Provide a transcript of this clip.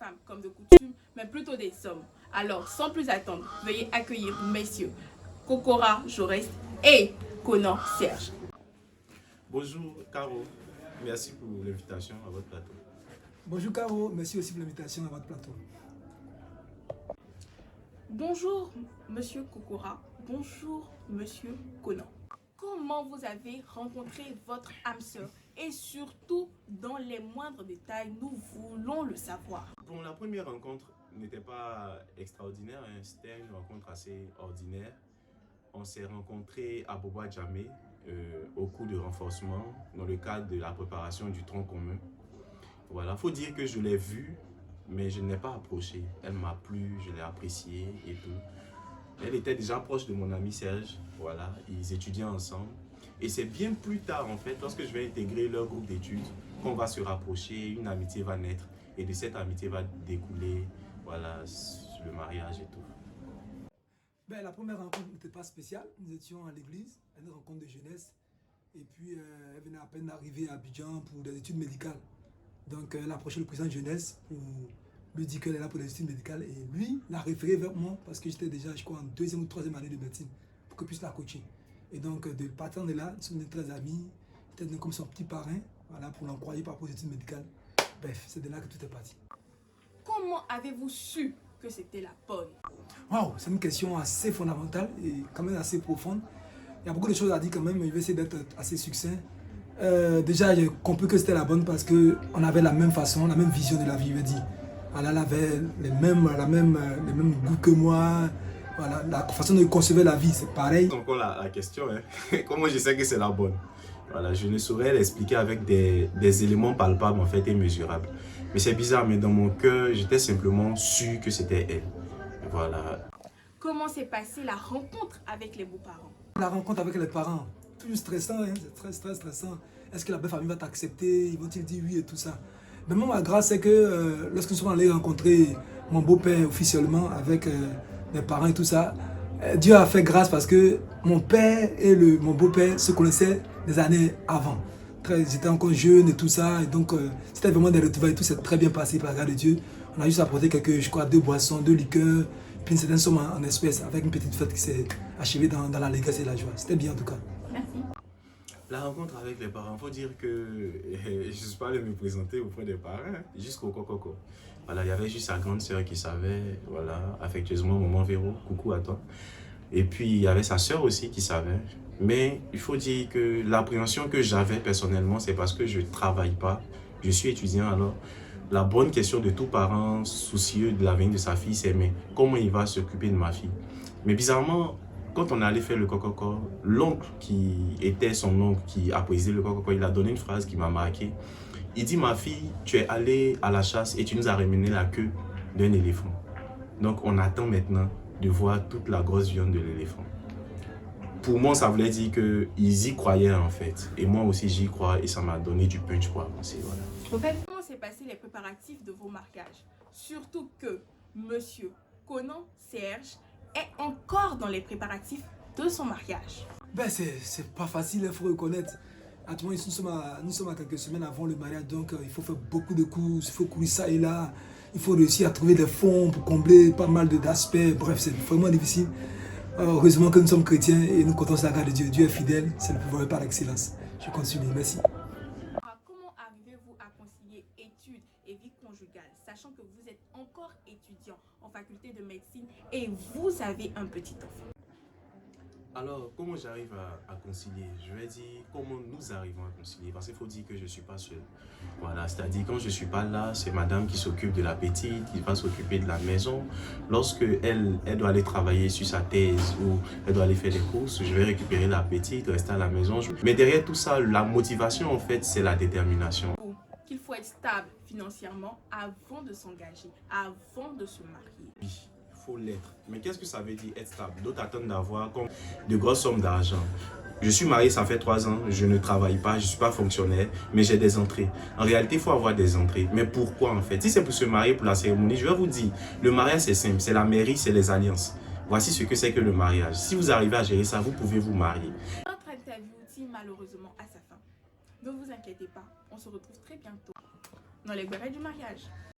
femmes comme de coutume, mais plutôt des hommes. Alors, sans plus attendre, veuillez accueillir messieurs Kokora Jaurès et Conan Serge. Bonjour Caro, merci pour l'invitation à votre plateau. Bonjour Caro, merci aussi pour l'invitation à votre plateau. Bonjour monsieur Kokora, bonjour monsieur Conan. Comment vous avez rencontré votre âme sœur et surtout dans les moindres détails, nous voulons le savoir. Bon, la première rencontre n'était pas extraordinaire, hein. C'était une rencontre assez ordinaire. On s'est rencontrés à Boba Djamé au cours de renforcement dans le cadre de la préparation du tronc commun. Voilà, faut dire que je l'ai vue, mais je ne l'ai pas approchée. Elle m'a plu, je l'ai appréciée et tout. Elle était déjà proche de mon ami Serge, voilà, ils étudiaient ensemble. Et c'est bien plus tard, en fait, lorsque je vais intégrer leur groupe d'études, qu'on va se rapprocher, une amitié va naître. Et de cette amitié va découler, voilà, le mariage et tout. Ben, la première rencontre n'était pas spéciale. Nous étions à l'église, à une rencontre de jeunesse. Et puis, elle venait à peine d'arriver à Abidjan pour des études médicales. Donc, elle a approché le président de jeunesse pour lui dire qu'elle est là pour des études médicales. Et lui l'a référé vers moi parce que j'étais déjà, je crois, en 2e ou 3e année de médecine pour que je puisse la coacher. Et donc, de partant de là, nous sommes très amis. J'étais comme son petit parrain, voilà, pour l'encourager par rapport aux études médicales. Bref, c'est de là que tout est parti. Comment avez-vous su que c'était la bonne? Waouh, c'est une question assez fondamentale et quand même assez profonde. Il y a beaucoup de choses à dire quand même, mais je vais essayer d'être assez succinct. Déjà, j'ai compris que c'était la bonne parce qu'on avait la même façon, la même vision de la vie, je vais dire. Voilà, elle avait les mêmes goûts que moi. Voilà, la façon de concevoir la vie, c'est pareil. C'est encore la question, hein. Comment je sais que c'est la bonne? Voilà, je ne saurais l'expliquer avec des éléments palpables en fait et mesurables. Mais c'est bizarre, mais dans mon cœur, j'étais simplement sûr que c'était elle. Voilà. Comment s'est passée la rencontre avec les beaux-parents? La rencontre avec les parents, toujours stressant, hein, c'est très stressant. Est-ce que la belle famille va t'accepter? Ils vont-ils dire oui et tout ça? Mais moi, ma grâce, c'est que lorsque nous sommes allés rencontrer mon beau-père officiellement avec mes parents et tout ça, Dieu a fait grâce parce que mon père et mon beau-père se connaissaient des années avant. J'étais encore jeune et tout ça, et donc c'était vraiment des retrouvailles et tout s'est très bien passé par la grâce de Dieu. On a juste apporté quelques, je crois, 2 boissons, 2 liqueurs, puis une certaine somme en espèces avec une petite fête qui s'est achevée dans l'allégresse et la joie. C'était bien en tout cas. Merci. La rencontre avec les parents, il faut dire que je ne suis pas allé me présenter auprès des parents, hein, jusqu'au coco. Voilà, il y avait juste sa grande sœur qui savait, voilà, affectueusement, maman Véro, coucou à toi. Et puis, il y avait sa sœur aussi qui savait. Mais il faut dire que l'appréhension que j'avais personnellement, c'est parce que je ne travaille pas. Je suis étudiant alors. La bonne question de tout parent soucieux de l'avenir de sa fille, c'est mais comment il va s'occuper de ma fille? Mais bizarrement, quand on est allé faire le coco, l'oncle qui était son oncle qui a présidé le coco, il a donné une phrase qui m'a marqué. Il dit, ma fille, tu es allée à la chasse et tu nous as ramené la queue d'un éléphant. Donc on attend maintenant de voir toute la grosse viande de l'éléphant. Pour moi, ça voulait dire qu'ils y croyaient en fait. Et moi aussi, j'y crois et ça m'a donné du punch pour avancer. Voilà. En fait, comment s'est passé les préparatifs de vos mariages? Surtout que monsieur Conan Serge est encore dans les préparatifs de son mariage. Ben c'est pas facile, il faut reconnaître. Actuellement, nous sommes à quelques semaines avant le mariage, donc il faut faire beaucoup de courses, il faut courir ça et là. Il faut réussir à trouver des fonds pour combler pas mal d'aspects. Bref, c'est vraiment difficile. Heureusement que nous sommes chrétiens et nous comptons sur la grâce de Dieu. Dieu est fidèle, c'est le pouvoir par excellence. Je continue, merci. Comment arrivez-vous à concilier études et vie conjugale, sachant que vous êtes encore étudiant en faculté de médecine et vous avez un petit enfant? Alors, comment j'arrive à concilier? Je vais dire comment nous arrivons à concilier, parce qu'il faut dire que je ne suis pas seul. Voilà, c'est-à-dire quand je ne suis pas là, c'est madame qui s'occupe de la petite, qui va s'occuper de la maison. Lorsque elle doit aller travailler sur sa thèse ou elle doit aller faire des courses, je vais récupérer la petite, rester à la maison. Mais derrière tout ça, la motivation, en fait, c'est la détermination. Qu'il faut être stable financièrement avant de s'engager, avant de se marier. Oui. Faut l'être. Mais qu'est-ce que ça veut dire être stable? D'autres attendent d'avoir comme de grosses sommes d'argent. Je suis marié, ça fait 3 ans, je ne travaille pas, je ne suis pas fonctionnaire, mais j'ai des entrées. En réalité, il faut avoir des entrées. Mais pourquoi en fait? Si c'est pour se marier pour la cérémonie, je vais vous dire, le mariage c'est simple, c'est la mairie, c'est les alliances. Voici ce que c'est que le mariage. Si vous arrivez à gérer ça, vous pouvez vous marier. Notre interview tire malheureusement à sa fin. Ne vous inquiétez pas, on se retrouve très bientôt dans les bérets du mariage.